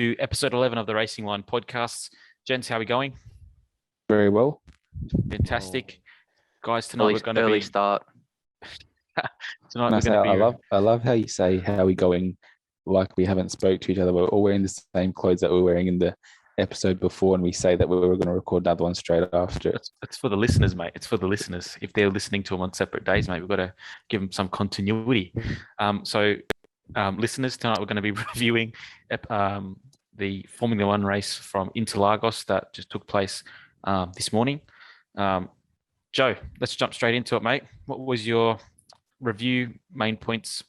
to episode 11 of the Racing Line podcast. Gents, how are we going? Very well. Fantastic. Guys, tonight we're going to early start. Tonight we're going to be... I love how you say how we going like we haven't spoke to each other. We're all wearing the same clothes that we were wearing in the episode before, and we say that we were going to record another one straight after. It's for the listeners, mate. It's for the listeners. If they're listening to them on separate days, mate, we've got to give them some continuity. Listeners, tonight we're going to be reviewing the Formula One race from Interlagos that just took place this morning. Joe, let's jump straight into it, mate. What was your review, main points,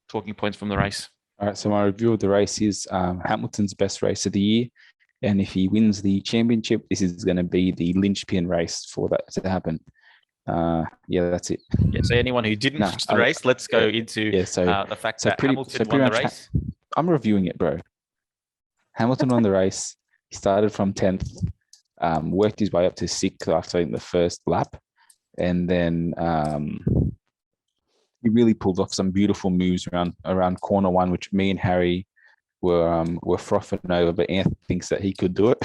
talking points from the race? All right, so my review of the race is Hamilton's best race of the year. And if he wins the championship, this is going to be the linchpin race for that to happen. That's it. Yeah, so anyone who didn't watch the race, let's go into the fact that Hamilton won the race. I'm reviewing it, bro. Hamilton won the race. He started from 10th, worked his way up to 6th after the first lap. And then he really pulled off some beautiful moves around corner one, which me and Harry were frothing over, but Anthony thinks that he could do it.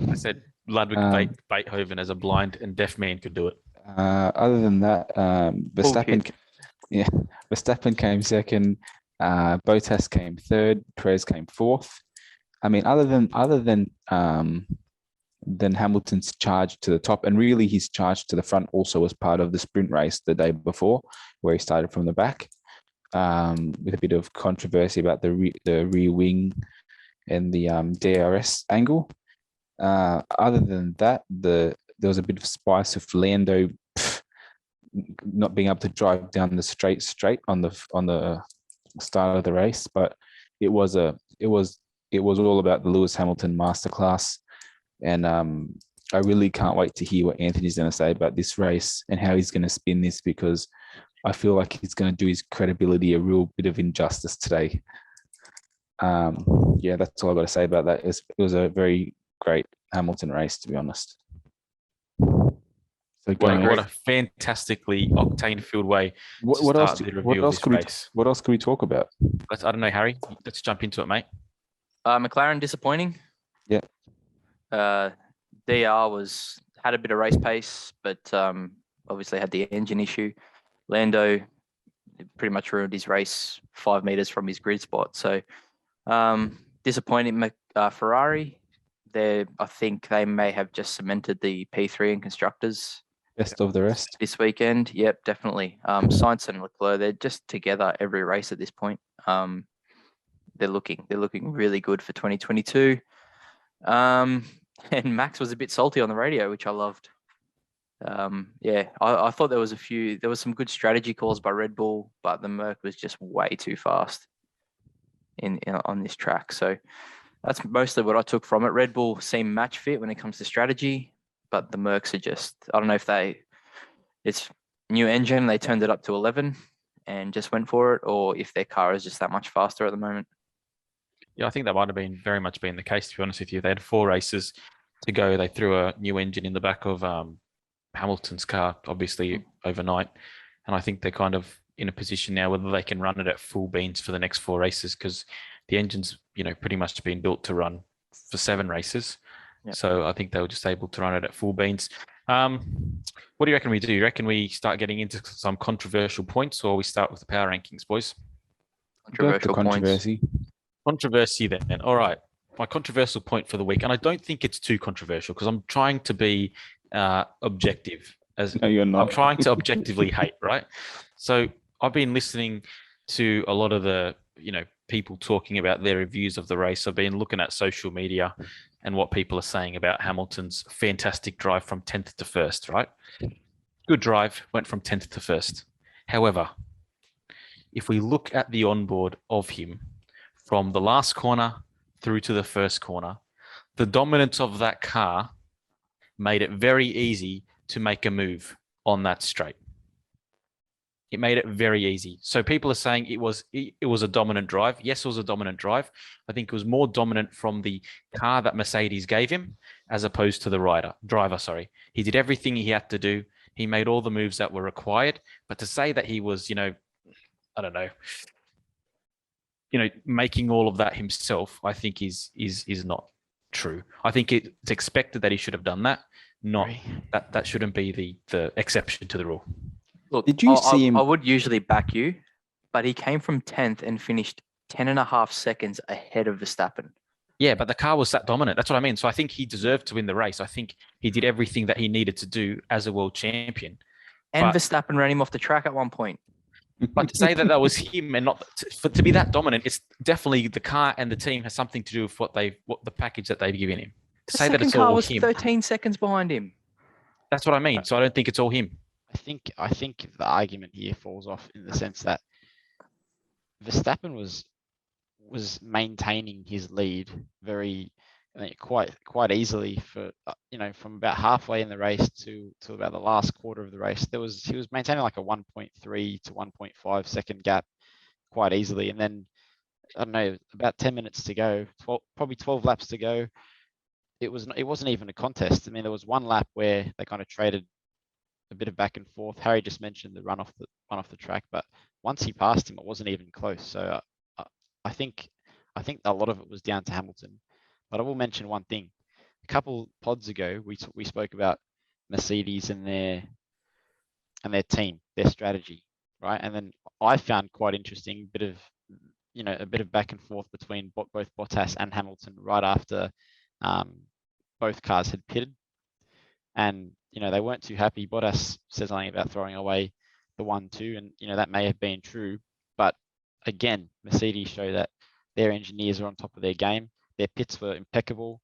I said Ludwig Beethoven as a blind and deaf man could do it. Other than that, Verstappen came second, Bottas came third, Perez came fourth. I mean, other than Hamilton's charge to the top, and really his charge to the front also was part of the sprint race the day before, where he started from the back, with a bit of controversy about the rear wing and the DRS angle. Other than that, there was a bit of spice of Lando not being able to drive down the straight on the start of the race, but it was all about the Lewis Hamilton masterclass. And I really can't wait to hear what Anthony's going to say about this race and how he's going to spin this, because I feel like he's going to do his credibility a real bit of injustice today. That's all I've got to say about that. It was a very great Hamilton race, to be honest. So what a fantastically octane-filled way what else could we talk about? I don't know, Harry. Let's jump into it, mate. McLaren disappointing. Yeah. DR had a bit of race pace, but obviously had the engine issue. Lando pretty much ruined his race 5 meters from his grid spot. So disappointing. Ferrari, I think they may have just cemented the P3 in constructors. Best of the rest this weekend. Yep, definitely. Sainz and Leclerc, they're just together every race at this point. They're looking really good for 2022. And Max was a bit salty on the radio, which I loved. I thought there was some good strategy calls by Red Bull, but the Merc was just way too fast on this track. So that's mostly what I took from it. Red Bull seem match fit when it comes to strategy, but the Mercs are just, I don't know if it's new engine, they turned it up to 11 and just went for it, or if their car is just that much faster at the moment. Yeah, I think that might have been very much been the case, to be honest with you. They had 4 races to go. They threw a new engine in the back of Hamilton's car, obviously overnight. And I think they're kind of in a position now whether they can run it at full beans for the next 4 races, because the engine's, pretty much been built to run for 7 races. Yep. So I think they were just able to run it at full beans. What do you reckon we do? You reckon we start getting into some controversial points, or we start with the power rankings, boys? Controversy then. All right. My controversial point for the week, and I don't think it's too controversial because I'm trying to be objective. No, you're not. I'm trying to objectively hate, right? So I've been listening to a lot of the, people talking about their reviews of the race. I've been looking at social media and what people are saying about Hamilton's fantastic drive from 10th to 1st, right? Good drive, went from 10th to 1st. However, if we look at the onboard of him from the last corner through to the first corner, the dominance of that car made it very easy to make a move on that straight. It made it very easy. So people are saying it was a dominant drive. Yes, it was a dominant drive. I think it was more dominant from the car that Mercedes gave him as opposed to the driver. He did everything he had to do. He made all the moves that were required. But to say that he was, I don't know, making all of that himself, I think is not true. I think it's expected that he should have done that. Not that shouldn't be the exception to the rule. Look, Did you see him? I would usually back you, but he came from 10th and finished 10.5 seconds ahead of Verstappen. Yeah, but the car was that dominant. That's what I mean. So I think he deserved to win the race. I think he did everything that he needed to do as a world champion. And Verstappen ran him off the track at one point. But to say that was him and not to be that dominant, it's definitely the car and the team has something to do with what the package that they've given him. To say that it's all car was him, 13 seconds behind him. That's what I mean. So I don't think it's all him. I think the argument here falls off in the sense that Verstappen was maintaining his lead quite easily for from about halfway in the race to about the last quarter of the race. He was maintaining like a 1.3 to 1.5 second gap quite easily, and then I don't know, about 10 minutes to go, probably 12 laps to go. It wasn't even a contest. I mean, there was one lap where they kind of traded a bit of back and forth. Harry just mentioned the run off the track, but once he passed him, it wasn't even close. So I think a lot of it was down to Hamilton. But I will mention one thing. A couple pods ago, we spoke about Mercedes and their team, their strategy, right? And then I found quite interesting a bit of back and forth between both Bottas and Hamilton right after both cars had pitted, and they weren't too happy. Bottas said something about throwing away the 1-2, and that may have been true, but again, Mercedes show that their engineers are on top of their game. Their pits were impeccable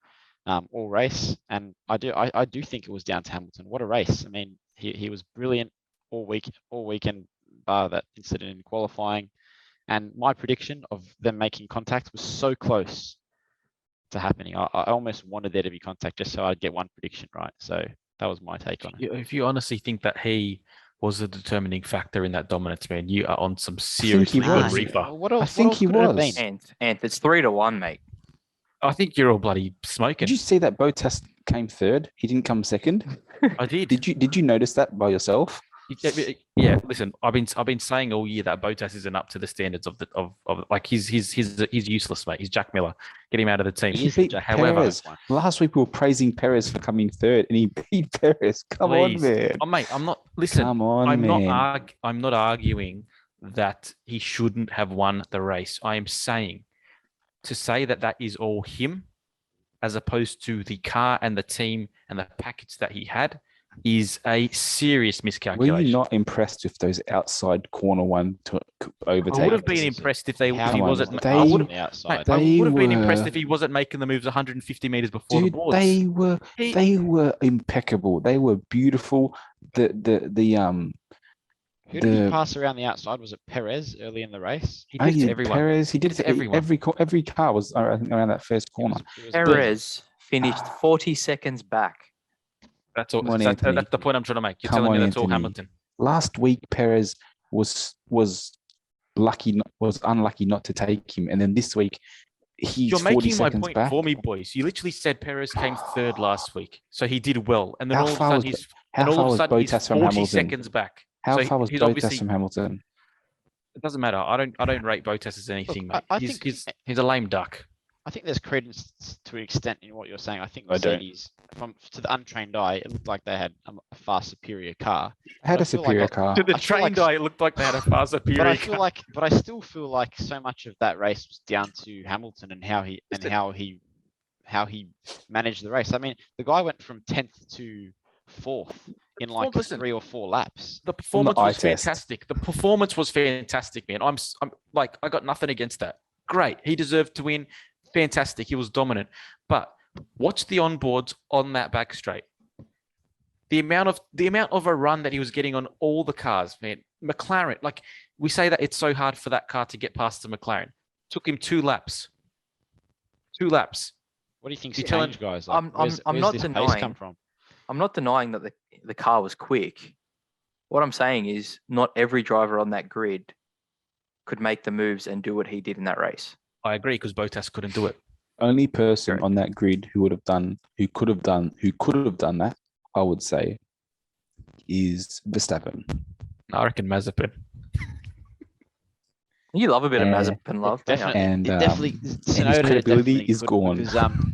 all race, and I do think it was down to Hamilton. What a race! I mean, he was brilliant all weekend, bar that incident in qualifying. And my prediction of them making contact was so close to happening. I almost wanted there to be contact just so I'd get one prediction right. So that was my take on it. If you honestly think that he was a determining factor in that dominance, man, you are on some seriously good reefer. I think he was. And it's 3-1, mate. I think you're all bloody smoking. Did you see that Bottas came third? He didn't come second. I did. Did you notice that by yourself? Yeah, listen, I've been saying all year that Bottas isn't up to the standards of like he's useless, mate. He's Jack Miller. Get him out of the team. He beat Perez. Last week we were praising Perez for coming third, and he beat Perez. Come on, man. Oh, mate, I'm not. Listen, come on, man. I'm not arguing that he shouldn't have won the race. I am saying to say that is all him, as opposed to the car and the team and the package that he had, is a serious miscalculation. Were you not impressed with those outside corner one to overtake? I would have been impressed if he wasn't. I would have been impressed if he wasn't making the moves 150 meters before the boards. They were impeccable. They were beautiful. Who did he pass around the outside? Was it Perez early in the race? He did it to everyone. Perez. He did it to everyone. Every car was around that first corner. Perez finished 40 seconds back. That's all. That's the point I'm trying to make. You're telling me that's all Hamilton. Last week, Perez was unlucky not to take him, and then this week he's You're 40 making my seconds point back. for me, boys. You literally said Perez came third last week, so he did well, and then all of a sudden he's 40 seconds back. How so far was Bottas from Hamilton? It doesn't matter. I don't rate Bottas as anything, mate. I think he's a lame duck. I think there's credence to an extent in what you're saying. I think Mercedes, to the untrained eye, it looked like they had a far superior car. Had a superior car. To the trained eye, it looked like they had a far superior car. But I still feel like so much of that race was down to Hamilton and how he managed the race. I mean, the guy went from 10th to 4th in like 3 or 4 laps. The performance was fantastic. The performance was fantastic, man. I'm like, I got nothing against that. Great. He deserved to win. Fantastic. He was dominant. But watch the onboards on that back straight. The amount of a run that he was getting on all the cars, man. McLaren, like we say that it's so hard for that car to get past the McLaren. Took him 2 laps. 2 laps. What do you think's changed, guys? Like, I'm not denying. Come from? I'm not denying that the car was quick. What I'm saying is not every driver on that grid could make the moves and do what he did in that race. I agree, because Bottas couldn't do it. Only person on that grid who could have done that, I would say, is Verstappen. I reckon Mazepin. You love a bit of Yeah. Mazepin love, don't you? Definitely, And, it definitely. his Tsunoda credibility definitely is couldn't gone.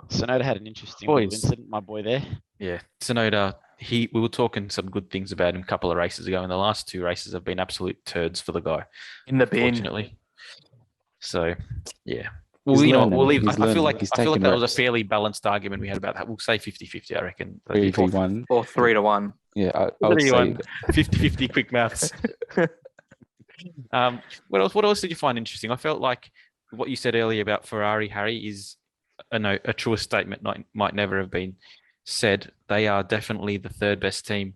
because Tsunoda had an interesting little Boys. incident. My boy there. Yeah, Tsunoda. We were talking some good things about him a couple of races ago, and the last 2 races have been absolute turds for the guy. In the bin. Unfortunately. So, yeah. Well, He's you know, learning. we'll leave. He's I feel learning. like He's I feel like taking that was a reps. fairly balanced argument we had about that. We'll say 50-50, I reckon. That'd be 3v1. Or 3-1. Yeah, I would say 3-1. 50-50 quick maths. What else did you find interesting? I felt like what you said earlier about Ferrari, Harry, is a truest statement might never have been said. They are definitely the 3rd best team.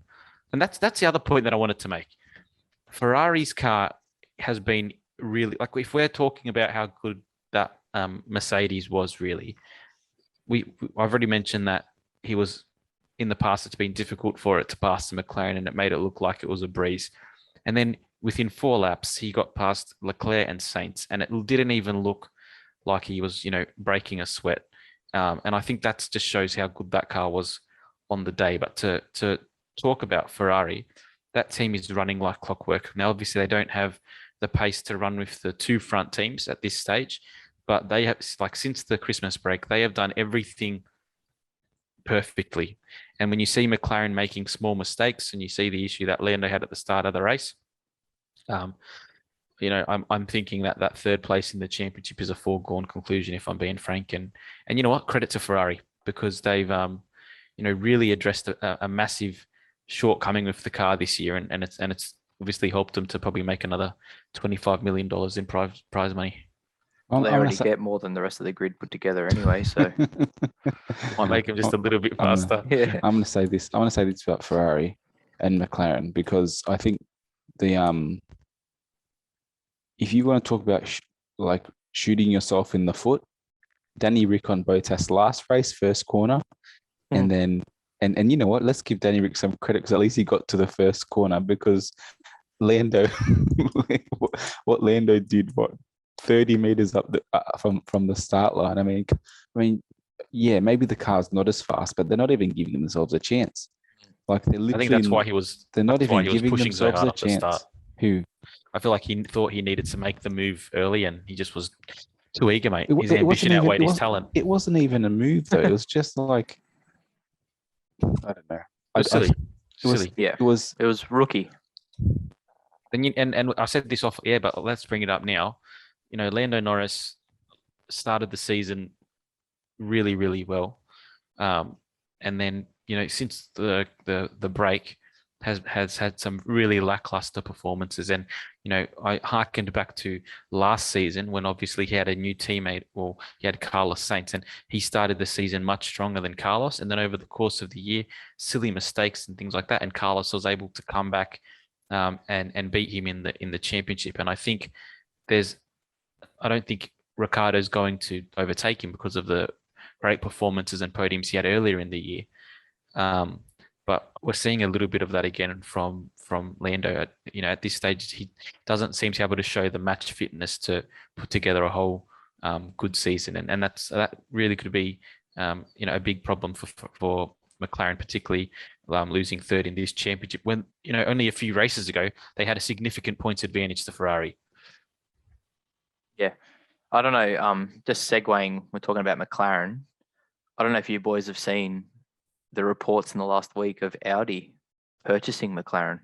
And that's the other point that I wanted to make. Ferrari's car has been really, like, if we're talking about how good that Mercedes was, really, I've already mentioned that he was, in the past, it's been difficult for it to pass the McLaren, and it made it look like it was a breeze. And then within 4 laps, he got past Leclerc and Sainz, and it didn't even look like he was, breaking a sweat. And I think that just shows how good that car was on the day. But to talk about Ferrari, that team is running like clockwork. Now, obviously, they don't have the pace to run with the 2 front teams at this stage, but they have, like, since the Christmas break, they have done everything perfectly. And when you see McLaren making small mistakes, and you see the issue that Lando had at the start of the race, I'm thinking that 3rd place in the championship is a foregone conclusion, if I'm being frank. And you know what? Credit to Ferrari, because they've really addressed a massive shortcoming with the car this year, and it's obviously helped them to probably make another $25 million in prize money. They already get more than the rest of the grid put together anyway, so might make them just a little bit I'm faster. yeah. I'm going to say this. I want to say this about Ferrari and McLaren, because I think the if you want to talk about shooting yourself in the foot, Danny Rick on Bottas last race, first corner, and then and you know what? Let's give Danny Rick some credit, because at least he got to the first corner, because Lando, what Lando did, 30 meters up from the start line. I mean, yeah, maybe the car's not as fast, but they're not even giving themselves a chance. Like, they're literally. I think that's why he was. They're not even giving pushing so themselves hard a at the start. chance. Who? I feel like he thought he needed to make the move early, and he just was too eager, mate. It His ambition outweighed his talent. It wasn't even a move, though. It was just like, I don't know. It was silly. Silly. Yeah. It was rookie. And I said this off air, but let's bring it up now. Lando Norris started the season really, really well, and then since the break has had some really lackluster performances. And I harkened back to last season, when obviously he had a new teammate. Well, he had Carlos Sainz, and he started the season much stronger than Carlos. And then over the course of the year, silly mistakes and things like that, and Carlos was able to come back and beat him in the championship. And I think I don't think Ricciardo's going to overtake him because of the great performances and podiums he had earlier in the year. But we're seeing a little bit of that again from Lando. At this stage, he doesn't seem to be able to show the match fitness to put together a whole good season, and that really could be a big problem for McLaren, particularly losing 3rd in this championship, when only a few races ago they had a significant points advantage to Ferrari. Yeah, I don't know. Just segueing, we're talking about McLaren. I don't know if you boys have seen the reports in the last week of Audi purchasing McLaren.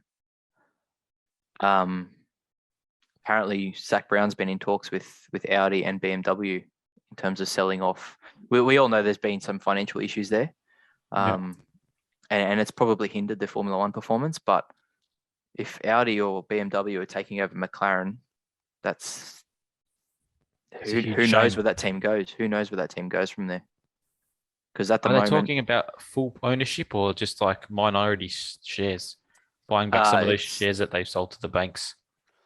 Apparently, Zach Brown's been in talks with Audi and BMW in terms of selling off. We all know there's been some financial issues there, and it's probably hindered the Formula One performance. But if Audi or BMW are taking over McLaren, that's who knows where that team goes. Who knows where that team goes from there? Because at the moment, are they talking about full ownership or just like minority shares, buying back some of those shares that they've sold to the banks?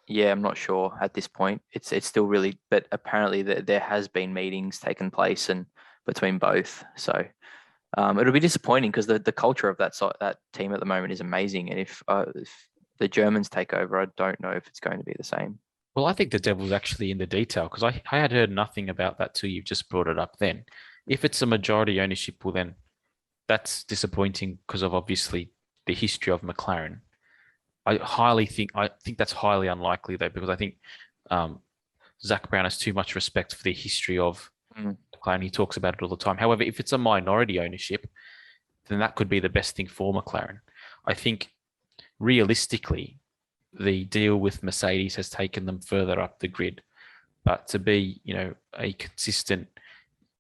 Yeah, I'm not sure at this point. It's still really, but apparently there has been meetings taken place and between both. So it'll be disappointing, because the culture of that team at the moment is amazing. And if the Germans take over, I don't know if it's going to be the same. Well, I think the devil's actually in the detail, because I had heard nothing about that till you've just brought it up then. If it's a majority ownership, well, then that's disappointing because of obviously the history of McLaren. I think that's highly unlikely though, because I think Zach Brown has too much respect for the history of McLaren. He talks about it all the time. However, if it's a minority ownership, then that could be the best thing for McLaren. I think realistically, the deal with Mercedes has taken them further up the grid. But to be, a consistent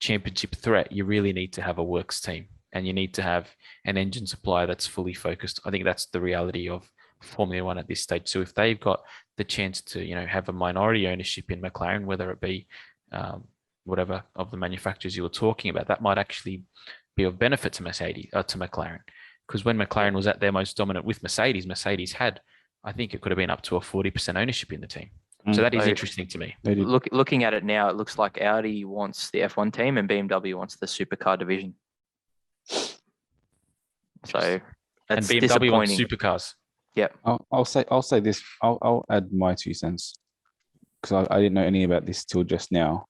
championship threat, you really need to have a works team, and you need to have an engine supplier that's fully focused. I think that's the reality of Formula One at this stage. So if they've got the chance to, have a minority ownership in McLaren, whether it be whatever of the manufacturers you were talking about, that might actually be of benefit to McLaren. Because when McLaren was at their most dominant with Mercedes, Mercedes had, I think it could have been up to a 40% ownership in the team. So that is interesting to me. Looking at it now, it looks like Audi wants the F1 team and BMW wants the supercar division. So that's and BMW disappointing. wants supercars. Yep. I'll say this. I'll add my 2 cents, because I didn't know any about this till just now.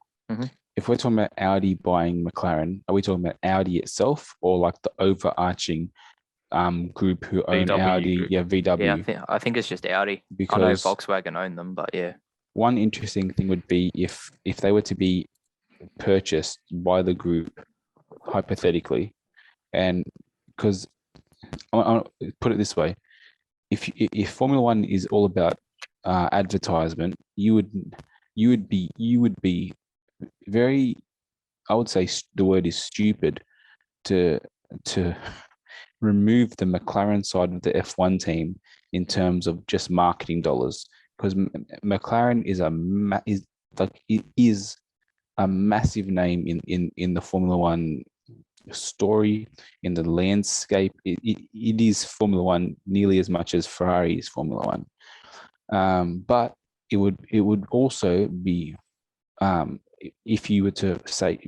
If we're talking about Audi buying McLaren, are we talking about Audi itself, or like the overarching group who own VW Audi? group. Yeah, VW. Yeah, I think it's just Audi. Because I know Volkswagen own them, but yeah. One interesting thing would be if they were to be purchased by the group, hypothetically, and because I'll put it this way, if Formula One is all about advertisement, you would be very, I would say the word is stupid to remove the McLaren side of the F1 team in terms of just marketing dollars, because McLaren is a massive name in the Formula One story, in the landscape. It is Formula One nearly as much as Ferrari is Formula One. But it would also be, if you were to say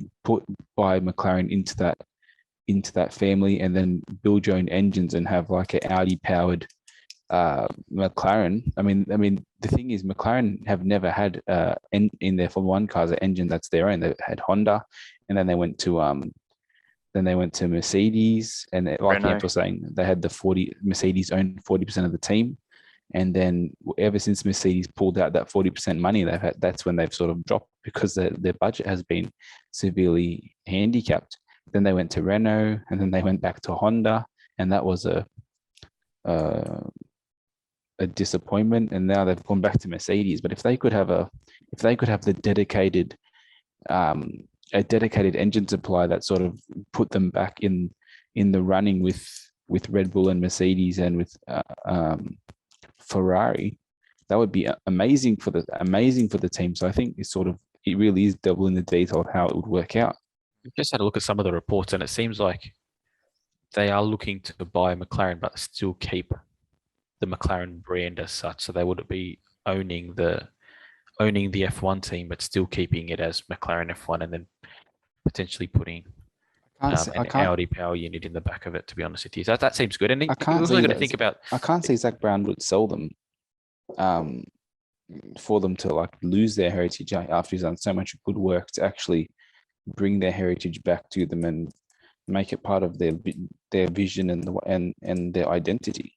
buy McLaren into that family, and then build your own engines and have like an Audi powered McLaren. I mean, the thing is, McLaren have never had in their Formula One cars an engine that's their own. They had Honda, and then they went to Mercedes, and like Ant was saying, they had Mercedes owned 40% of the team, and then ever since Mercedes pulled out that 40% money, that's when they've sort of dropped, because their budget has been severely handicapped. Then they went to Renault, and then they went back to Honda, and that was a disappointment. And now they've gone back to Mercedes. But if they could have the dedicated a dedicated engine supply that sort of put them back in the running with Red Bull and Mercedes and with Ferrari, that would be amazing for the team. So I think it really is double in the detail of how it would work out. I've just had a look at some of the reports, and it seems like they are looking to buy McLaren, but still keep the McLaren brand as such. So they would be owning the F1 team, but still keeping it as McLaren F1, and then potentially putting an Audi power unit in the back of it. To be honest with you, so that seems good. And I can't think about. I can't see Zach Brown would sell them, for them to like lose their heritage after he's done so much good work to actually bring their heritage back to them and make it part of their vision and their identity.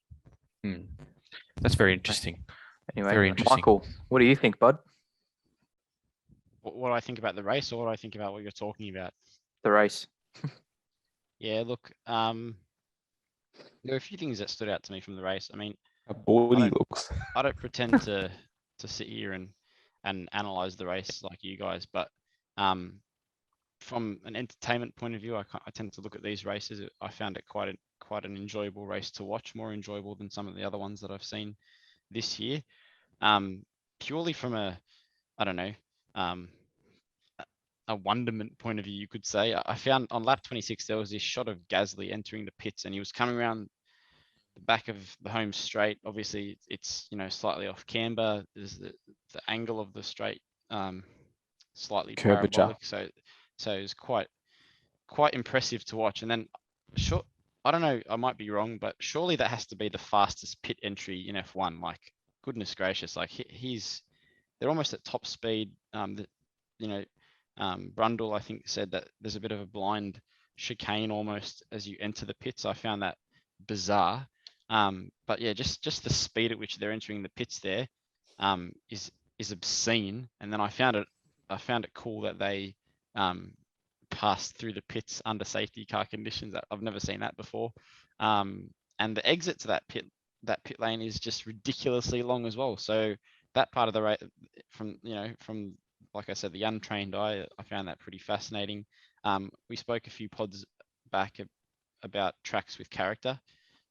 That's very interesting. Anyway, very interesting. Michael, what do you think, bud? What do I think about the race, or what do I think about what you're talking about? The race. Yeah, look, there are a few things that stood out to me from the race. I mean, a body looks. I don't pretend to sit here and analyze the race like you guys, but from an entertainment point of view, I tend to look at these races. I found it quite an enjoyable race to watch, more enjoyable than some of the other ones that I've seen this year. Purely from a wonderment point of view, you could say. I found on lap 26 there was this shot of Gasly entering the pits, and he was coming around the back of the home straight. Obviously, it's slightly off camber. There's the angle of the straight slightly parabolic, so it's quite impressive to watch. And then I don't know, I might be wrong, but surely that has to be the fastest pit entry in F1. Like, goodness gracious, like they're almost at top speed. Brundle, I think, said that there's a bit of a blind chicane almost as you enter the pits. I found that bizarre. But yeah, just the speed at which they're entering the pits there is obscene. And then I found it cool that they passed through the pits under safety car conditions. I've never seen that before. And the exit to that pit lane is just ridiculously long as well. So that part of the race, from like I said, the untrained eye, I found that pretty fascinating. We spoke a few pods back about tracks with character.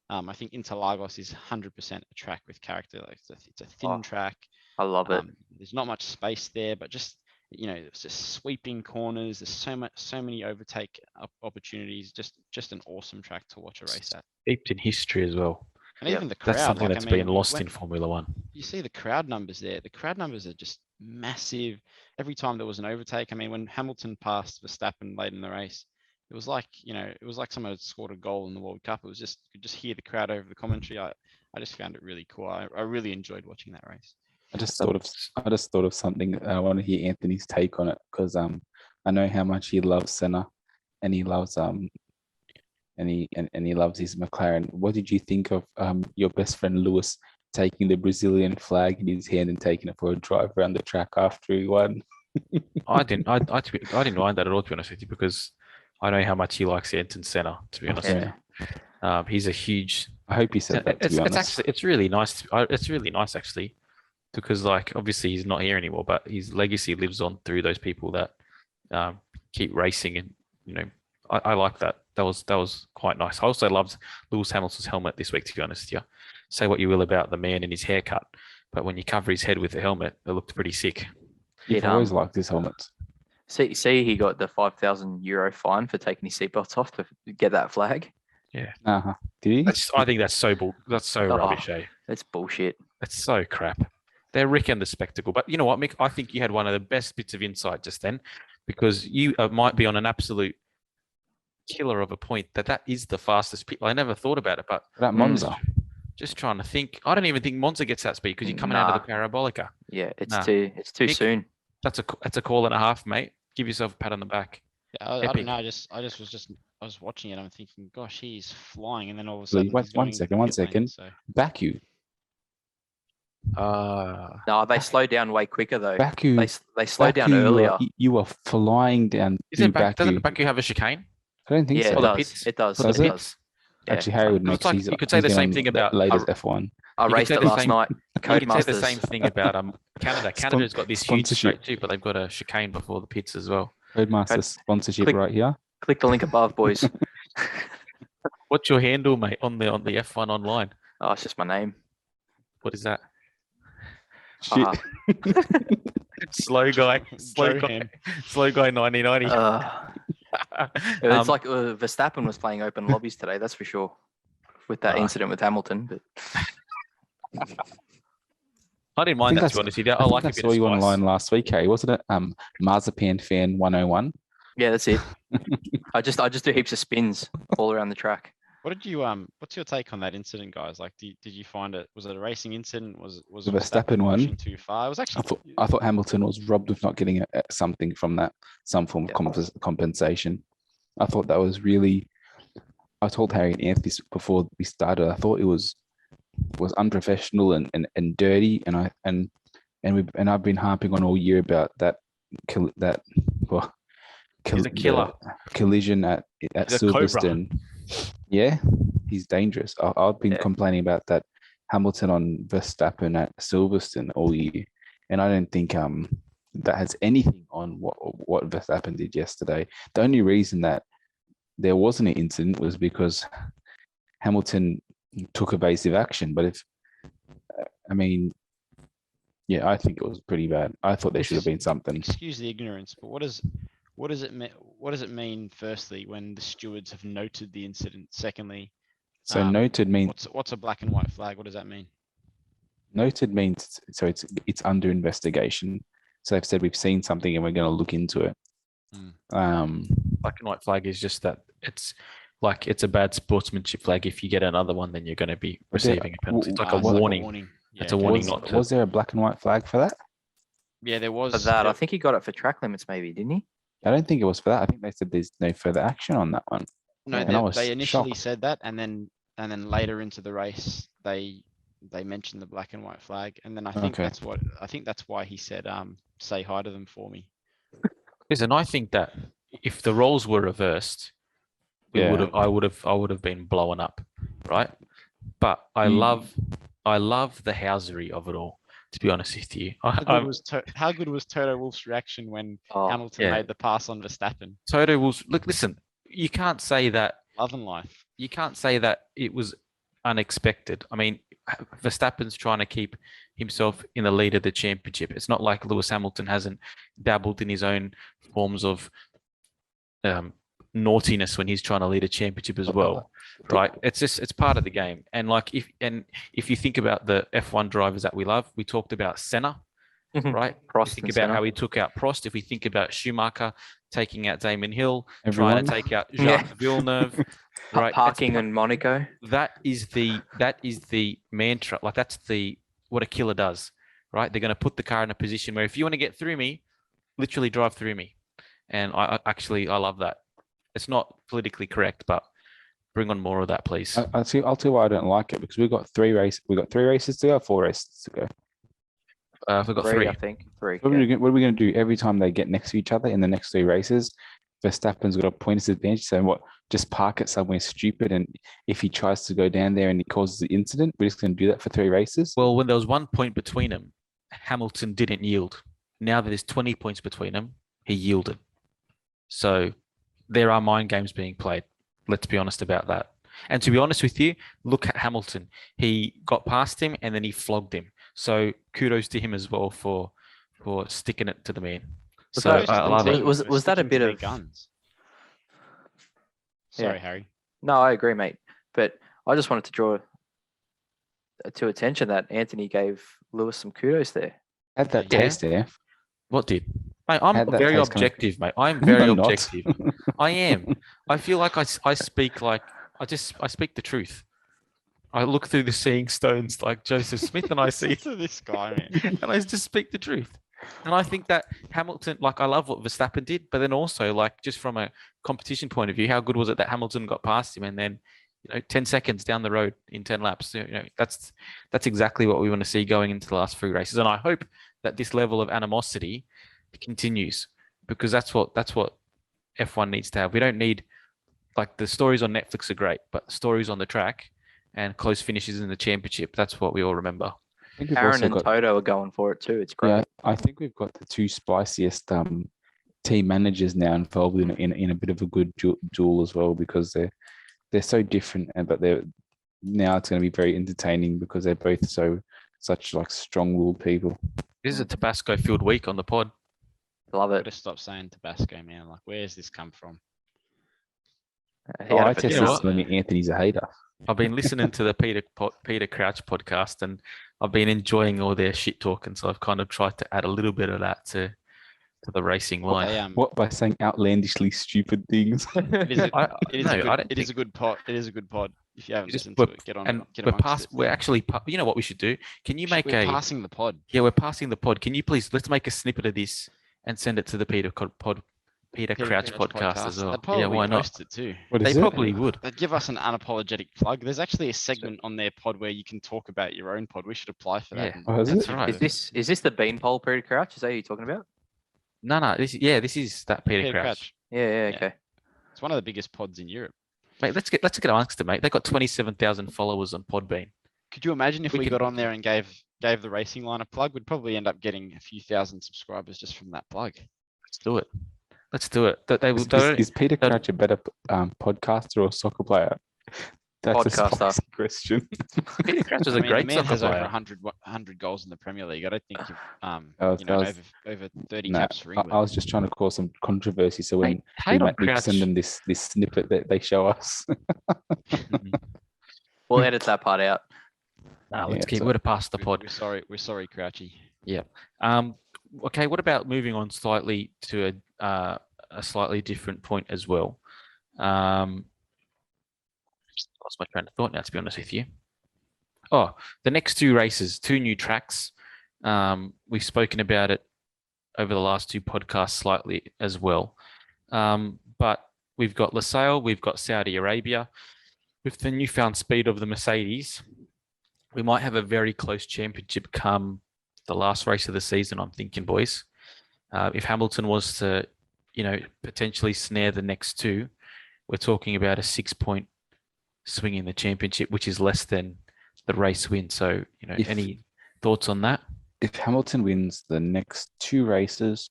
I think Interlagos is 100% a track with character. Like it's a thin track. I love it. There's not much space there, but just it's just sweeping corners. There's so many overtake opportunities. Just an awesome track to watch a race at. Steeped in history as well. And even the crowd. That's something that's been lost in Formula One. You see the crowd numbers there. The crowd numbers are just massive. Every time there was an overtake, I mean, when Hamilton passed Verstappen late in the race, it was like someone had scored a goal in the World Cup. It was just, you could just hear the crowd over the commentary. I just found it really cool. I really enjoyed watching that race. I just thought of something. I want to hear Anthony's take on it, because I know how much he loves Senna, and he loves and he loves his McLaren. What did you think of your best friend Lewis taking the Brazilian flag in his hand and taking it for a drive around the track after he won? I didn't mind that at all, to be honest with you, because I know how much he likes Ayrton Senna, to be honest with you. He's a huge. I hope he said that. To be honest, actually, it's really nice. It's really nice actually, because obviously he's not here anymore, but his legacy lives on through those people that keep racing, and I like that. That was quite nice. I also loved Lewis Hamilton's helmet this week, to be honest with you. Say what you will about the man and his haircut, but when you cover his head with the helmet, it looked pretty sick. You've always liked his helmets. See, he got the €5,000 fine for taking his seatbelt off to get that flag. Yeah. Did he? I think that's so rubbish, eh? That's bullshit. That's so crap. They're wrecking the spectacle. But you know what, Mick? I think you had one of the best bits of insight just then, because you might be on an absolute killer of a point that is the fastest pit. I never thought about it, but That Monza. Just trying to think. I don't even think Monza gets that speed, because you're coming out of the Parabolica. Yeah, it's too Mick, soon. That's a call and a half, mate. Give yourself a pat on the back. Yeah, I don't know. I was watching it. I'm thinking, gosh, he's flying, and then all of a sudden, one second. So. Baku. No, they slowed down way quicker though. Baku. They slowed down earlier. You were flying down. Doesn't Baku have a chicane? I don't think so. It does. Does It it? does. Actually, Harry would make. You could say the same thing about latest F1. I raced it last night. You could say the same thing about Canada. Canada's got this huge sponsorship straight too, but they've got a chicane before the pits as well. Roadmaster sponsorship right here. Click the link above, boys. What's your handle, mate, on the F1 online? Oh, it's just my name. What is that? Shit. Slow guy 1990. It's like Verstappen was playing open lobbies today, that's for sure, with that incident with Hamilton. But I didn't mind that, to be honest with you. I like a bit of saw you spice. online last week, Harry. Wasn't it? Marzipan Fan 101. Yeah, that's it. I just do heaps of spins all around the track. What did you what's your take on that incident, guys? Like, did you find it? Was it a racing incident? Was the Verstappen one pushing too far? It was actually. I thought Hamilton was robbed of not getting something from that, some form of compensation. I thought that was really. I told Harry and Anthony before we started. I thought it was unprofessional and dirty, and I've been harping on all year about that He's a killer. Collision at Silverstone. Yeah, he's dangerous. I've been complaining about that Hamilton on Verstappen at Silverstone all year, and I don't think that has anything on what Verstappen did yesterday. The only reason that there wasn't an incident was because Hamilton took evasive action. But I think it was pretty bad. I thought there should have been something. Excuse the ignorance, but what does it mean? Firstly, when the stewards have noted the incident. Secondly, so noted means what's a black and white flag? What does that mean? Noted means so it's under investigation. So they've said we've seen something and we're going to look into it. Black and white flag is just that it's a bad sportsmanship flag. If you get another one, then you're going to be receiving a penalty. It's like a warning. Yeah. It's a warning not to. Was there a black and white flag for that? Yeah, there was. For that, I think he got it for track limits, maybe, didn't he? I don't think it was for that. I think they said there's no further action on that one. No, they initially said that, and then and then later into the race, they mentioned the black and white flag, and then I think Okay. that's why he said, say hi to them for me. Listen, I think that if the roles were reversed, Yeah. I would have been blown up, right? But I You- love the housery of it all. To be honest with you, How good was Toto Wolff's reaction when Oh, Hamilton yeah. made the pass on Verstappen? Toto will look. Listen, you can't say that. Love and life. You can't say that it was unexpected. I mean, Verstappen's trying to keep himself in the lead of the championship. It's not like Lewis Hamilton hasn't dabbled in his own forms of naughtiness when he's trying to lead a championship as well, right? It's part of the game. And like if you think about the F1 drivers that we love, we talked about Senna, right? Prost Think and about Senna. how he took out Prost. If we think about Schumacher taking out Damon Hill, Everyone. trying to take out Yeah. Jacques Villeneuve, right? Parking in Monaco. That is the mantra. Like that's what a killer does, right? They're going to put the car in a position where if you want to get through me, literally drive through me. And I love that. It's not politically correct, but bring on more of that, please. I'll tell you why I don't like it, because we've got 3 races. We've got 3 races to go, 4 races to go. We've got 3. I think. 3. What are we going to do every time they get next to each other in the next 3 races? Verstappen's got a points advantage. So what? Just park it somewhere stupid, and if he tries to go down there and he causes the incident, we're just going to do that for 3 races. Well, when there was 1 point between them, Hamilton didn't yield. Now that there's 20 points between them, he yielded. So there are mind games being played. Let's be honest about that. And to be honest with you, look at Hamilton. He got past him and then he flogged him. So kudos to him as well for sticking it to the man. Was So that- I love it. was that a Sticking bit to their of- guns? Yeah. Sorry, Harry. No, I agree, mate. But I just wanted to draw to attention that Anthony gave Lewis some kudos there. Had that Yeah. taste there. What did? Mate, I'm Had that very taste coming- objective, mate. I'm very I'm not. objective. I am. I feel like I speak like I speak the truth. I look through the seeing stones like Joseph Smith and I see To this guy, man. and I just speak the truth. And I think that Hamilton, like I love what Verstappen did, but then also like just from a competition point of view, how good was it that Hamilton got past him and then 10 seconds down the road in 10 laps? That's exactly what we want to see going into the last 3 races. And I hope that this level of animosity continues, because that's what F1 needs to have. We don't need, like, the stories on Netflix are great, but stories on the track and close finishes in the championship, that's what we all remember. I think we've Aaron also and got- Toto are going for it too. It's great. Yeah, I think we've got the 2 spiciest team managers now involved in a bit of a good duel as well, because they're so different, but now it's going to be very entertaining because they're both such like strong-willed people. This is a Tabasco filled week on the pod. Love it. Gotta stop saying Tabasco, man. Like, where's this come from? He had I it for tested know dinner. what? something. Anthony's a hater. I've been listening to the Peter Crouch podcast, and I've been enjoying all their shit talking. So I've kind of tried to add a little bit of that to the racing line. They, What, by saying outlandishly stupid things? It is a, I- it is no, a I good, don't it is a good pod. It is a good pod. If you haven't Just- listened to it, get on. and Get we're amongst past. it. We're actually. You know what we should do? Can you make We're a? passing the pod. Yeah, we're passing the pod. Can you please let's make a snippet of this and send it to the Peter Crouch podcast as well? They'd probably Yeah, why not? post it too. What They is it? probably would. They'd give us an unapologetic plug. There's actually a segment on their pod where you can talk about your own pod. We should apply for that. Yeah. Oh, is That's it? right. Is this the beanpole Peter Crouch? Is that who you're talking about? No. This is that Peter Crouch. Yeah, Yeah. okay. It's one of the biggest pods in Europe. Mate, let's get amongst it, mate. They got 27,000 followers on Podbean. Could you imagine if We we could- got on there and gave the racing line a plug? We'd probably end up getting a few thousand subscribers just from that plug. Let's do it. Let's do it. They Is, don't. is Peter don't- Crouch a better podcaster or soccer player? That's Podcaster. a spicy question. Peter Crouch is I a mean, great the man soccer has over player. 100 goals in the Premier League. I don't think you've, was- that was- over 30 No, caps for I England. was just trying to cause some controversy. So when Mate, hate on we Crouch. send them this snippet that they show us. We'll edit that part out. Nah, let's Yeah, keep. so- We're to pass the pod. We're sorry, Crouchy. Okay. What about moving on slightly to a slightly different point as well? Lost my train of thought now, to be honest with you. Oh, the next 2 races, 2 new tracks. We've spoken about it over the last 2 podcasts slightly as well. But we've got Losail, we've got Saudi Arabia. with the newfound speed of the Mercedes, we might have a very close championship come the last race of the season, I'm thinking, boys. If Hamilton was to, potentially snare the next two, we're talking about a 6-point swing in the championship, which is less than the race win. So, any thoughts on that? If Hamilton wins the next two races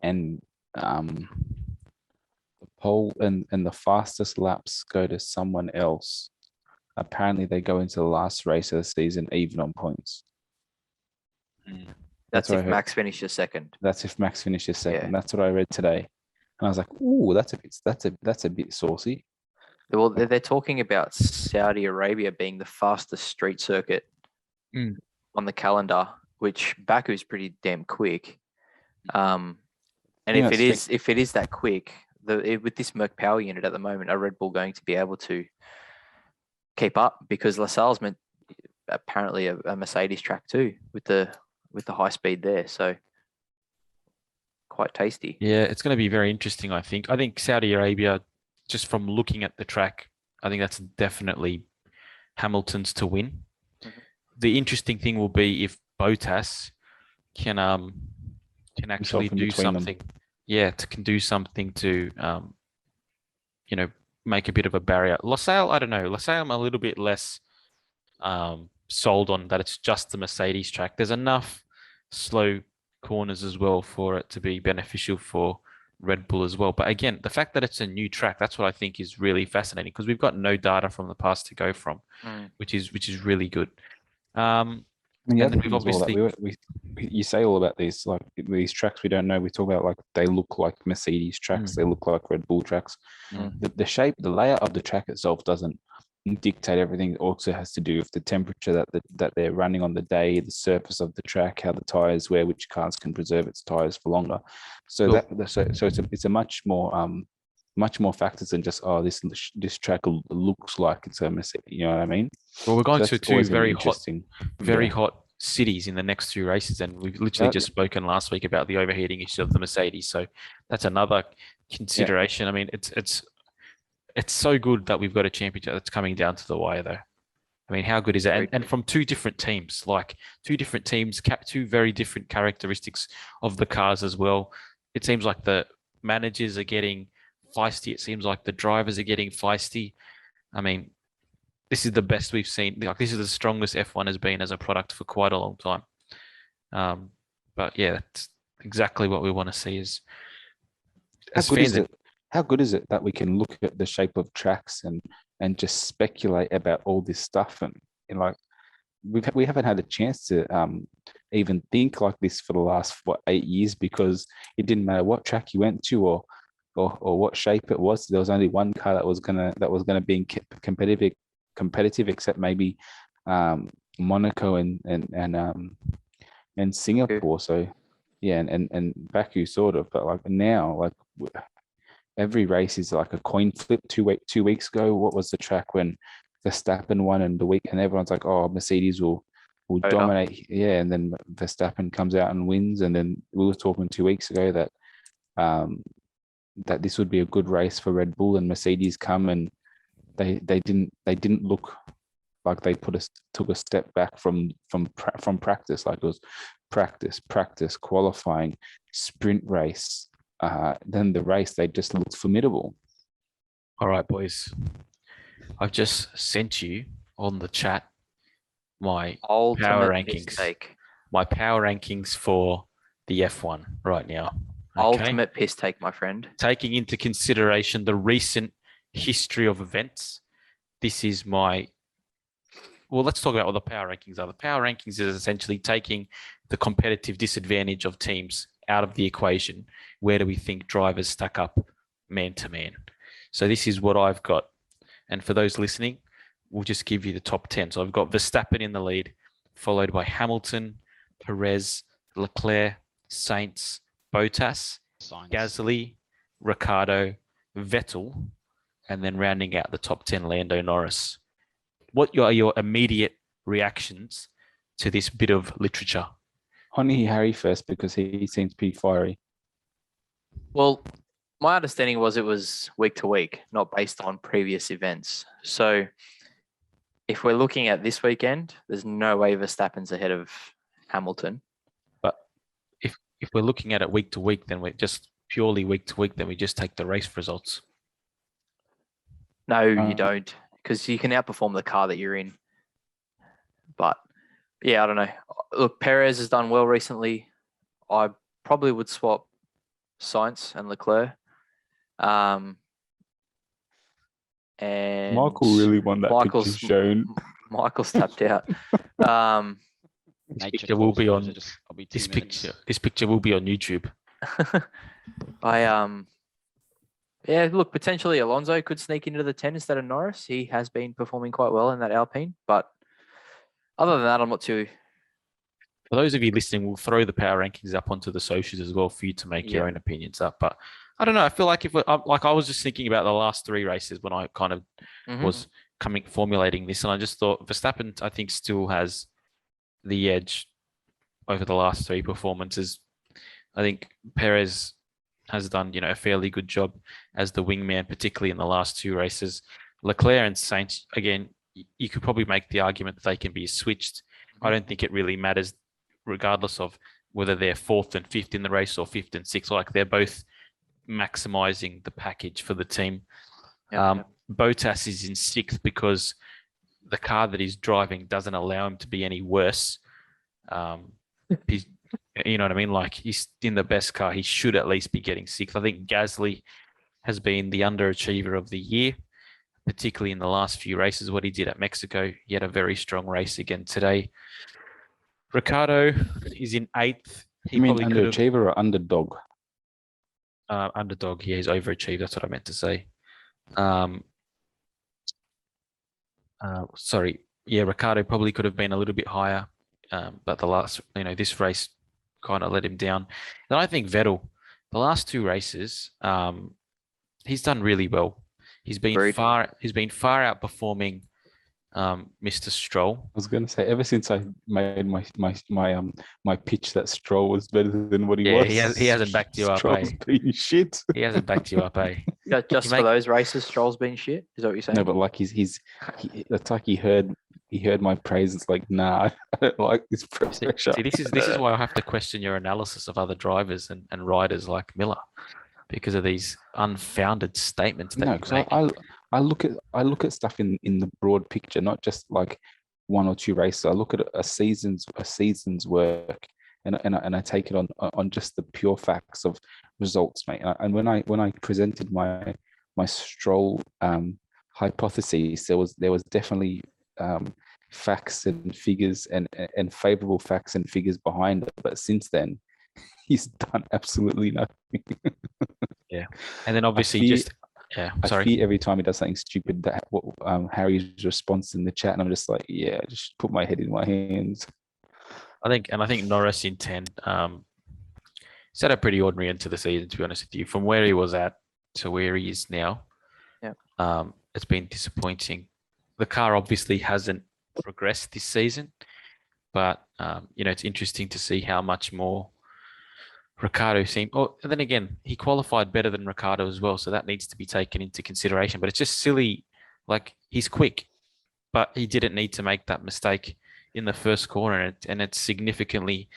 and the pole and the fastest laps go to someone else, apparently they go into the last race of the season even on points. That's what I if heard. Max finishes second. That's if Max finishes second. Yeah. That's what I read today, and I was like, "Ooh, that's a bit saucy." Well, they're talking about Saudi Arabia being the fastest street circuit on the calendar, which Baku is pretty damn quick. And Yeah, if it is that quick, with this Merc power unit at the moment, are Red Bull going to be able to keep up? Because La Salle's apparently a Mercedes track too, with the high speed there. So quite tasty. Yeah, it's going to be very interesting, I think. I think Saudi Arabia, just from looking at the track, I think that's definitely Hamilton's to win. Mhm. The interesting thing will be if Bottas can actually do something. Can do something to make a bit of a barrier. LaSalle, I don't know. LaSalle, I'm a little bit less sold on that it's just the Mercedes track. There's enough slow corners as well for it to be beneficial for Red Bull as well. But again, the fact that it's a new track, that's what I think is really fascinating, because we've got no data from the past to go from, which is really good. I mean, and then we've obviously you say all about these, like these tracks we don't know. We talk about like they look like Mercedes tracks, they look like Red Bull tracks. The shape, the layout of the track itself doesn't dictate everything. It also has to do with the temperature that they're running on the day, the surface of the track, how the tires wear, which cars can preserve its tires for longer. So it's a much more factors than just this track looks like it's a Mercedes. You know what I mean? Well, we're going to two very hot hot cities in the next two races, and we've literally just spoken last week about the overheating issue of the Mercedes. So that's another consideration. Yeah. I mean, it's so good that we've got a championship that's coming down to the wire, though. I mean, how good is it? And from two different teams, two very different characteristics of the cars as well. It seems like the managers are getting feisty. It seems like the drivers are getting feisty. I mean, this is the best we've seen. Like, this is the strongest F1 has been as a product for quite a long time. But yeah, that's exactly what we want to see. How good is it that we can look at the shape of tracks and just speculate about all this stuff, and like we haven't had a chance to even think like this for the last 8 years, because it didn't matter what track you went to or what shape it was. There was only one car that was gonna be competitive, except maybe Monaco and Singapore. So yeah, and Baku sort of, but like now, like every race is like a coin flip. 2 weeks ago, what was the track when Verstappen won, and everyone's like, oh, Mercedes will dominate. Yeah, and then Verstappen comes out and wins, and then we were talking 2 weeks ago that that this would be a good race for Red Bull, and Mercedes come and they didn't look like they took a step back from practice. Like it was practice, qualifying, sprint race, then the race, they just looked formidable. All right, boys, I've just sent you on the chat my power rankings. My power rankings for the F1 right now. Okay? Ultimate piss take, my friend. Taking into consideration the recent history of events, this is my... Well, let's talk about what the power rankings are. The power rankings is essentially taking the competitive disadvantage of teams out of the equation. Where do we think drivers stack up man to man? So this is what I've got. And for those listening, we'll just give you the top 10. So I've got Verstappen in the lead, followed by Hamilton, Perez, Leclerc, Sainz, Bottas, Gasly, Ricciardo, Vettel, and then rounding out the top 10, Lando Norris. What are your immediate reactions to this bit of literature? Honey Harry first, because he seems pretty fiery. Well, my understanding was it was week to week, not based on previous events. So if we're looking at this weekend, there's no way Verstappen's ahead of Hamilton. But if we're looking at it week to week, then we're just purely week to week. Then we just take the race results. No, you don't, because you can outperform the car that you're in. But yeah, I don't know. Look, Perez has done well recently. I probably would swap Sainz and Leclerc. And Michael really won that Michael's picture shown. Michael's tapped out. This Nature picture will calls be for on. it, I'll be 2 This minutes. picture. This picture will be on YouTube. Yeah, look, potentially Alonso could sneak into the 10 instead of Norris. He has been performing quite well in that Alpine, but other than that, I'm not too. For those of you listening, we'll throw the power rankings up onto the socials as well for you to make your Yeah. own opinions up. But I don't know. I feel like I was just thinking about the last 3 races when I kind of Mhm. was formulating this, and I just thought Verstappen, I think, still has the edge over the last 3 performances. I think Perez has done, a fairly good job as the wingman, particularly in the last 2 races. Leclerc and Sainz, again, you could probably make the argument that they can be switched. I don't think it really matters, regardless of whether they're 4th and 5th in the race or 5th and 6th. Like, they're both maximizing the package for the team. Bottas is in 6th because the car that he's driving doesn't allow him to be any worse. You know what I mean? Like, he's in the best car. He should at least be getting 6th. I think Gasly has been the underachiever of the year, particularly in the last few races. What he did at Mexico, he had a very strong race again today. Ricciardo is in 8th. You mean underachiever or underdog? Underdog. Yeah, he's overachieved. That's what I meant to say. Sorry. Yeah, Ricciardo probably could have been a little bit higher, but this race kind of let him down. And I think Vettel, the last 2 races, he's done really well. He's been far outperforming Mr. Stroll. I was going to say, ever since I made my pitch that Stroll was better than what he was. He hasn't backed you up. Stroll's been shit. He hasn't backed you up, eh? Just for those races, Stroll's been shit. Is that what you're saying? No, but like it's like he heard my praise. It's like, nah, I don't like this pressure. See, this is why I have to question your analysis of other drivers and riders like Miller, because of these unfounded statements that you make. I look at stuff in the broad picture, not just like 1 or 2 races. I look at a season's work, and I take it on just the pure facts of results, mate. And when I presented my Stroll hypotheses, there was definitely facts and figures and favorable facts and figures behind it. But since then, he's done absolutely nothing. Yeah, and then obviously I fear every time he does something stupid that Harry's response in the chat, and I'm just like, yeah, just put my head in my hands. I think Norris in 10. He's had a pretty ordinary end to the season, to be honest with you. From where he was at to where he is now, it's been disappointing. The car obviously hasn't progressed this season, but it's interesting to see how much more Ricciardo seemed. Oh, and then again, he qualified better than Ricciardo as well, so that needs to be taken into consideration. But it's just silly. Like, he's quick, but he didn't need to make that mistake in the first corner, and it significantly,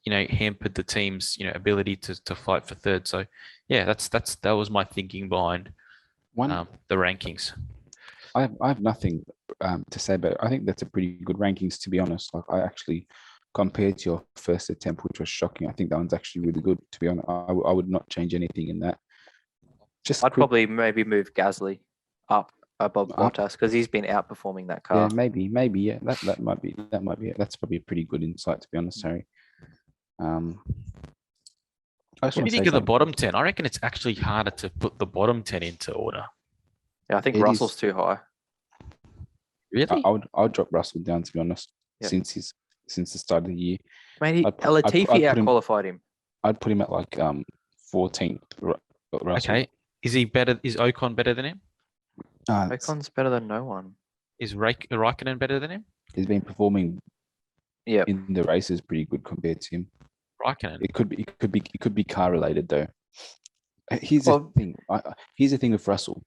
hampered the team's, ability to fight for third. So, yeah, that was my thinking behind the rankings. I have nothing to say about it. I think that's a pretty good rankings, to be honest. Like, I actually, compared to your first attempt, which was shocking, I think that one's actually really good, to be honest. I would not change anything in that. I'd probably maybe move Gasly up above Bottas, because he's been outperforming that car. Yeah, maybe, yeah. That might be it. That's probably a pretty good insight, to be honest, Harry. What do you think of the bottom 10? I reckon it's actually harder to put the bottom 10 into order. Yeah, I think Russell's too high. Really? I would drop Russell down, to be honest, since the start of the year. Mate, Latifi out-qualified him. I'd put him at like 14th. Russell. Okay. Is he better? Is Ocon better than him? Ocon's better than no one. Is Raikkonen better than him? He's been performing in the races pretty good compared to him. Raikkonen. It could be car related though. Here's Well- the thing. Here's the thing with Russell.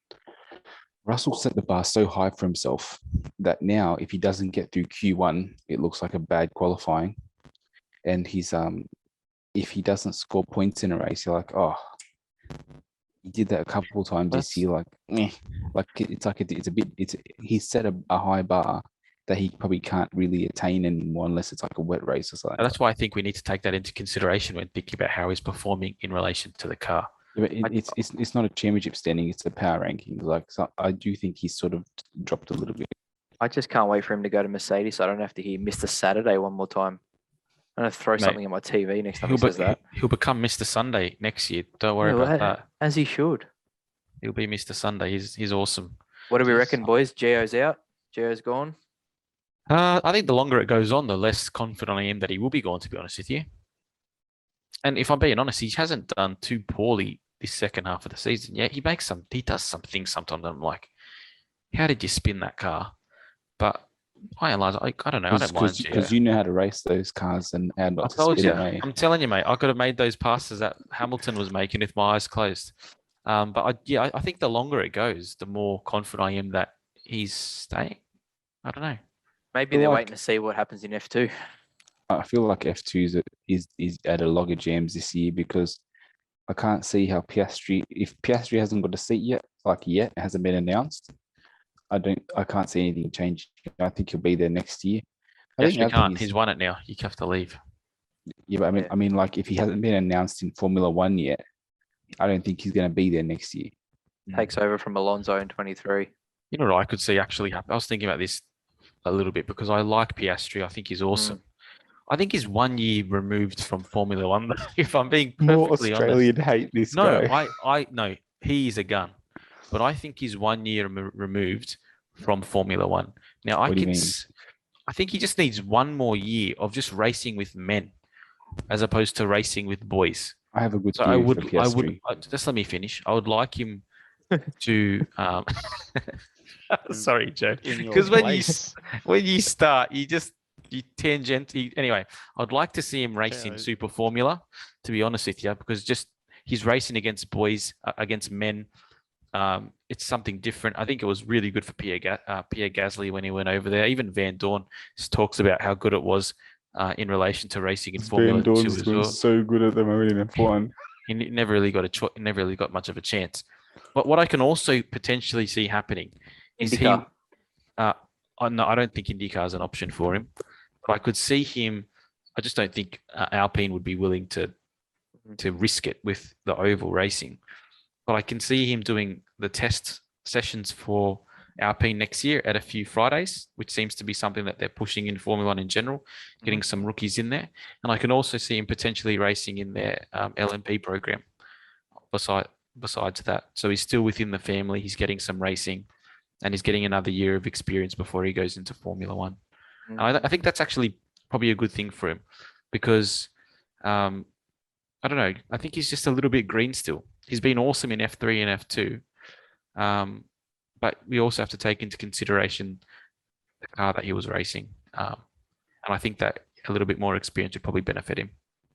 Russell set the bar so high for himself that now, if he doesn't get through Q1, it looks like a bad qualifying. And he's if he doesn't score points in a race, you're like, oh, he did that a couple of times this year. Like, meh. Like he's set a high bar that he probably can't really attain anymore unless it's like a wet race or something. And that's why I think we need to take that into consideration when thinking about how he's performing in relation to the car. Yeah, but it's not a championship standing; it's a power ranking. Like, so I do think he's sort of dropped a little bit. I just can't wait for him to go to Mercedes so I don't have to hear Mr. Saturday one more time. I'm going to throw Mate, something at my TV next time he says that. He'll become Mr. Sunday next year. Don't worry Yeah, about that. As he should. He'll be Mr. Sunday. He's awesome. What do we reckon, boys? Gio's out. Gio's gone. I think the longer it goes on, the less confident I am that he will be gone, to be honest with you. And if I'm being honest, he hasn't done too poorly this second half of the season. Yeah, he does some things sometimes. I'm like, how did you spin that car? But by and large, I don't know. I don't mind Gio. Because you know how to race those cars and how I not to told spin you. away. I'm telling you, mate. I could have made those passes that Hamilton was making with my eyes closed. But I think the longer it goes, the more confident I am that he's staying. I don't know. Maybe they're waiting to see what happens in F2. I feel like F2 is at a log of jams this year because I can't see how Piastri, if Piastri hasn't got a seat yet, it hasn't been announced. I can't see anything change. I think he'll be there next year. Yes, you can't. He's won it now. You have to leave. Yeah, but I mean, like if he hasn't been announced in Formula One yet, I don't think he's going to be there next year. Takes over from Alonso in 23. You know what I could see actually happen? I was thinking about this a little bit because I like Piastri. I think he's awesome. I think he's 1 year removed from Formula One. If I'm being perfectly honest. hate this No, guy. no, he is a gun, but I think he's 1 year removed from Formula One. Now What do you mean? I think he just needs 1 more year of just racing with men, as opposed to racing with boys. I have a good So theory for Piastri. Just let me finish. I would like him to. Sorry, Joe. Because when you start, you tangent. Anyway, I'd like to see him race in Super Formula. To be honest with you, because just he's racing against boys, against men. It's something different. I think it was really good for Pierre Gasly when he went over there. Even Van Dorn talks about how good it was in relation to racing in Formula 2 as well. So good at the moment in F1. He never really got much of a chance. But what I can also potentially see happening is IndyCar. No, I don't think IndyCar is an option for him. But I could see him. I just don't think Alpine would be willing to risk it with the oval racing. But I can see him doing the test sessions for Alpine next year at a few Fridays, which seems to be something that they're pushing in Formula One in general, getting some rookies in there. And I can also see him potentially racing in their LMP program besides that. So he's still within the family. He's getting some racing and he's getting another year of experience before he goes into Formula One. And I think that's actually probably a good thing for him because I don't know. I think he's just a little bit green still. He's been awesome in F3 and F2. But we also have to take into consideration the car that he was racing. And I think that a little bit more experience would probably benefit him.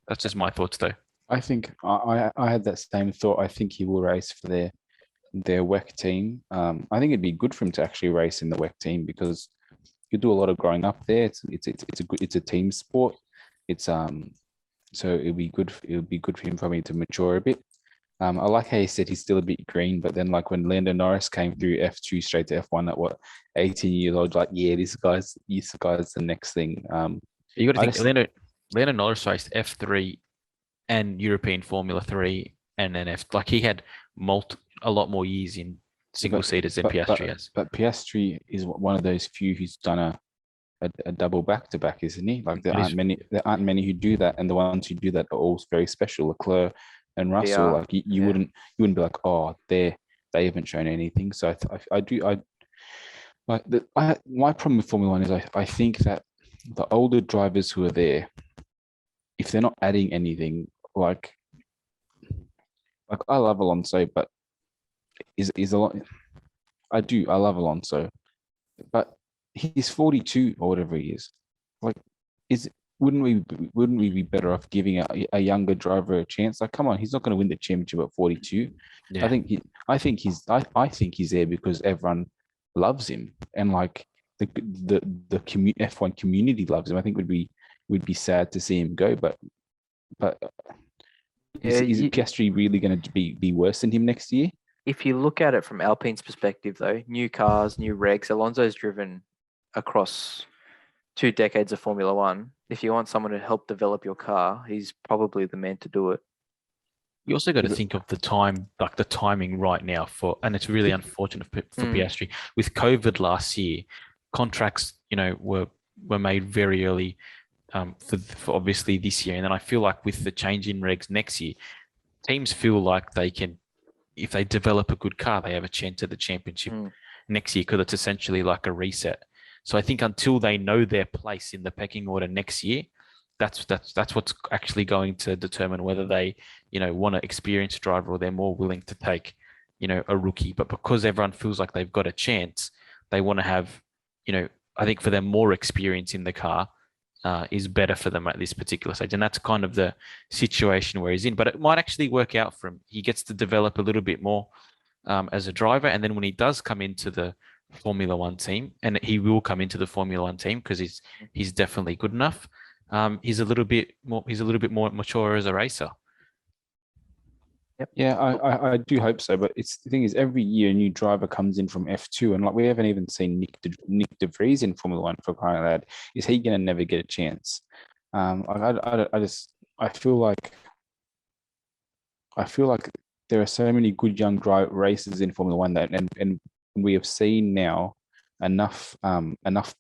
That's just my thoughts, though. I think I had that same thought. I think he will race for their WEC team. I think it'd be good for him to actually race in the WEC team because you do a lot of growing up there. It's a team sport. So it'd be good. It would be good for him probably to mature a bit. I like how he said he's still a bit green, but then like when Lando Norris came through F2 straight to F1 at 18 years old, like this guy's the next thing. You got to think Lando Norris raced F3 and European Formula 3 and then he had a lot more years in single seaters than Piastri has. But Piastri is one of those few who's done a double back-to-back, isn't he? Like there aren't many who do that, and the ones who do that are all very special. Leclerc and Russell, like you wouldn't be like, oh, they haven't shown anything. So my problem with Formula One is I think that the older drivers who are there, if they're not adding anything, like I love Alonso, but is a lot. I love Alonso, but he's 42 or whatever he is. Like, wouldn't we be better off giving a younger driver a chance? Like, come on, he's not going to win the championship at 42. Yeah. I think he's there because everyone loves him, and like the F1 community loves him. I think we'd be sad to see him go, but is Piastri really going to be worse than him next year? If you look at it from Alpine's perspective, though, new cars, new regs, Alonso's driven across 2 decades of Formula One. If you want someone to help develop your car, he's probably the man to do it. You also got to think of the timing right now and it's really unfortunate for Piastri. With COVID last year, contracts, were made very early for obviously this year. And then I feel like with the change in regs next year, teams feel like they can, if they develop a good car, they have a chance at the championship next year because it's essentially like a reset. So I think until they know their place in the pecking order next year, that's what's actually going to determine whether they, want an experienced driver or they're more willing to take, a rookie. But because everyone feels like they've got a chance, they want to have, I think for them more experience in the car is better for them at this particular stage. And that's kind of the situation where he's in. But it might actually work out for him. He gets to develop a little bit more as a driver. And then when he does come into the Formula One team, and he will come into the Formula One team because he's definitely good enough. He's a little bit more mature as a racer. Yep. Yeah, I do hope so. But the thing is, every year a new driver comes in from F2, and like we haven't even seen Nick De Vries in Formula One for crying out loud. Is he going to never get a chance? I feel like there are so many good young racers in Formula One and we have seen now enough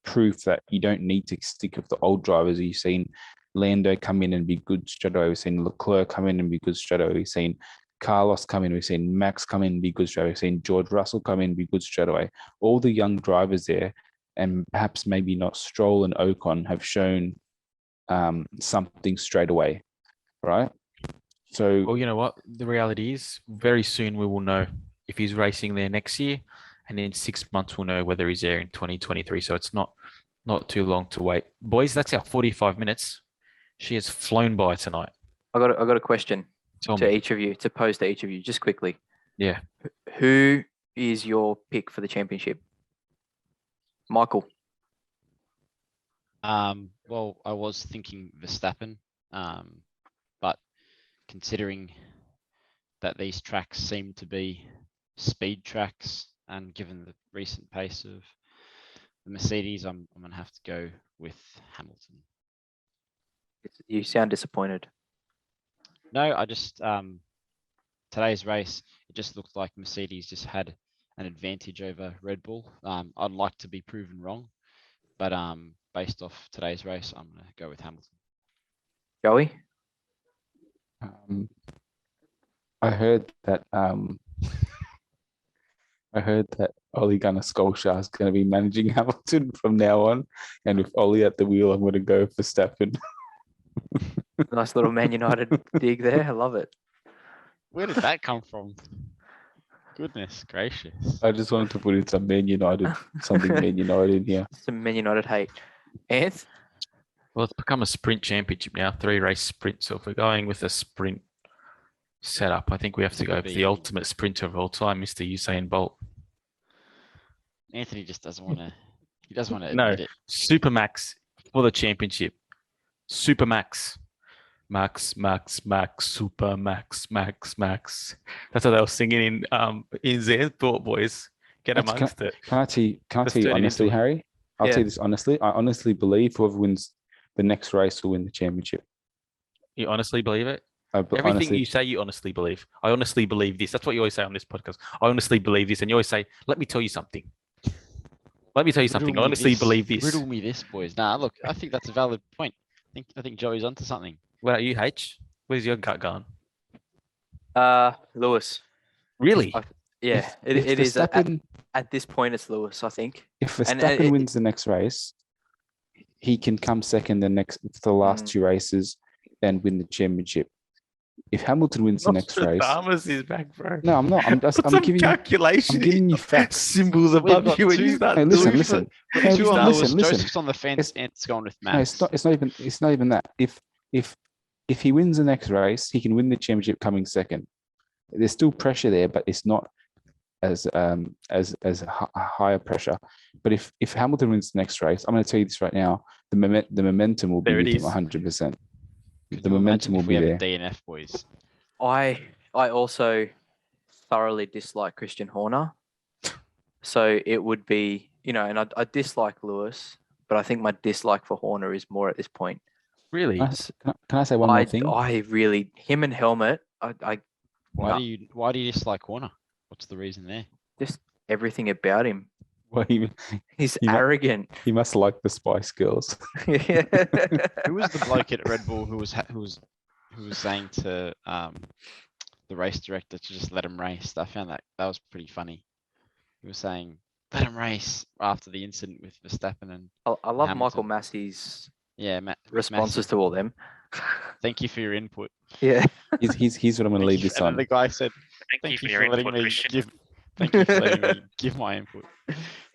proof that you don't need to stick with the old drivers. You've seen Lando come in and be good straight away. We've seen Leclerc come in and be good straight away. We've seen Carlos come in. We've seen Max come in and be good straight away. We've seen George Russell come in and be good straight away. All the young drivers there, and perhaps maybe not Stroll and Ocon, have shown something straight away, right? So, well, you know what? The reality is, very soon we will know if he's racing there next year, and in 6 months we'll know whether he's there in 2023. So it's not too long to wait, boys. That's our 45 minutes. She has flown by tonight. I got a question to each of you, to pose to each of you, just quickly. Yeah. Who is your pick for the championship? Michael. Well, I was thinking Verstappen, but considering that these tracks seem to be speed tracks, and given the recent pace of the Mercedes, I'm gonna have to go with Hamilton. You sound disappointed. No, I just today's race, it just looked like Mercedes just had an advantage over Red Bull. I'd like to be proven wrong, but based off today's race, I'm gonna go with Hamilton. Joey? I heard that Ole Gunnar Solskjaer is going to be managing Hamilton from now on, and with Ole at the wheel, I'm going to go for Verstappen. Nice little Man United dig there. I love it. Where did that come from? Goodness gracious. I just wanted to put in some Man United in here. Some Man United hate. Anth? Well, it's become a sprint championship now, 3-race sprint. So if we're going with a sprint setup, I think we have to go for the ultimate sprinter of all time, Mr. Usain Bolt. Anthony just doesn't want to. He doesn't want to No, admit it. Supermax for the championship. Supermax. Max, super max. That's what they were singing in Zanthorpe, boys. Get amongst it. Can I tell you honestly, Harry? I'll tell you this honestly. I honestly believe whoever wins the next race will win the championship. You honestly believe it? Everything honestly, you say, you honestly believe. I honestly believe this. That's what you always say on this podcast. I honestly believe this. And you always say, let me tell you something. Let me tell you something. I honestly believe this. Riddle me this, boys. Nah, look, I think that's a valid point. I think Joey's onto something. What about you, H? Where's your gut going? Lewis. Really? Yeah, it is. At this point, it's Lewis, I think. If Verstappen wins the next race, he can come second the last 2 races and win the championship. if Hamilton wins the next race, Nostradamus is back, bro. no, I'm not. I'm Put I'm some giving calculation. I'm giving you facts. Symbols We've above got you when you two- start Hey, listen, doing listen. We've Hey, got two on listen, Lewis. listen. Joseph's on the fence. It's- Ant's going with No, Max. it's not even that. If he wins the next race, he can win the championship coming second. There's still pressure there, but it's not as higher pressure. But if Hamilton wins the next race, I'm going to tell you this right now: the momentum will be There it with him is. 100%. Could The you momentum imagine will if we be have there. a DNF, boys? I also thoroughly dislike Christian Horner. So it would be, and I dislike Lewis, but I think my dislike for Horner is more at this point. Really? Can I say one more thing? I really, him and Helmet, Why no, do you dislike Horner? What's the reason there? just everything about him. Well, He's He mu- arrogant. he must like the Spice Girls. Yeah. Who was the bloke at Red Bull who was saying to the race director to just let him race? I found that was pretty funny. He was saying, "Let him race" after the incident with Verstappen and I love Hamilton. Michael Massey's yeah, responses to all them. Thank you for your input. Yeah. Here's what I'm going to leave this And then on. the guy said, "Thank you for letting me give. Thank you for letting me give my input."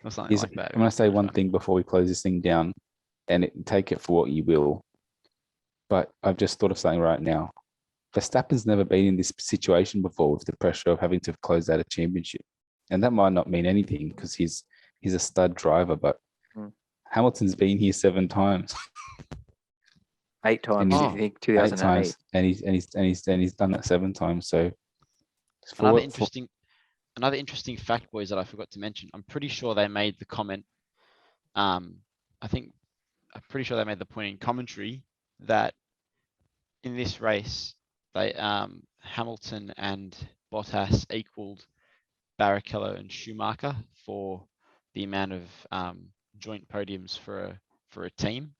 Or something like that. I'm going to say one thing before we close this thing down, and take it for what you will. But I've just thought of something right now. Verstappen's never been in this situation before with the pressure of having to close out a championship, and that might not mean anything because he's a stud driver. But Hamilton's been here 7 times. 8 times, And I he's- think, 8 2008. times, and he's done that 7 times. So Another interesting fact, boys, that I forgot to mention. I'm pretty sure they made the comment. I'm pretty sure they made the point in commentary that in this race, they Hamilton and Bottas equaled Barrichello and Schumacher for the amount of joint podiums for a team.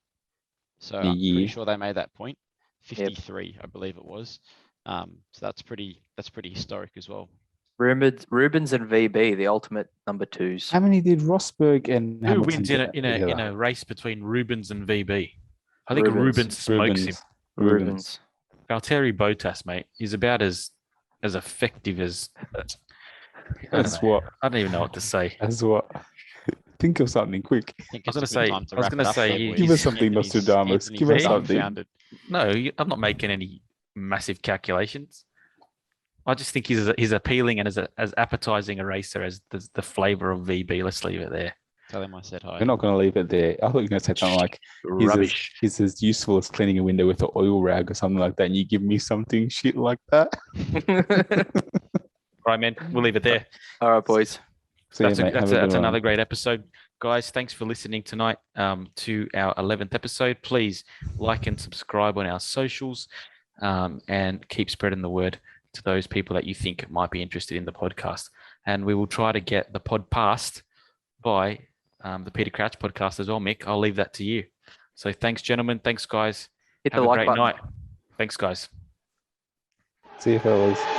So I'm pretty sure they made that point. 53, I believe it was. So that's pretty historic as well. Rubens and VB, the ultimate number 2s. how many did Rosberg and Who Hamilton wins get in together? a race between Rubens and VB? I think Rubens. Rubens smokes him. Rubens. Valtteri Bottas, mate, is about as effective as. That's what. I don't even know what to say. That's what. Think of something quick. I think I was it's gonna a good say- time to I was wrap gonna it up say there, he- boys. Give us something, Anthony's- Nostradamus. Anthony's Give us very something. confounded. No, I'm not making any massive calculations. I just think he's appealing and as appetizing a racer as the flavor of VB. Let's leave it there. Tell him I said hi. We're not going to leave it there. I thought you were going to say something like Rubbish. he's as useful as cleaning a window with an oil rag or something like that. And you give me something shit like that. All right, man. We'll leave it there. All right, boys. So yeah, That's, mate, have a good that's one. another great episode. Guys, thanks for listening tonight to our 11th episode. Please like and subscribe on our socials and keep spreading the word to those people that you think might be interested in the podcast. And we will try to get the pod passed by the Peter Crouch podcast as well, Mick. I'll leave that to you. So thanks, gentlemen. Thanks, guys. Hit Have the a like great button. night. Thanks, guys. See you, fellas.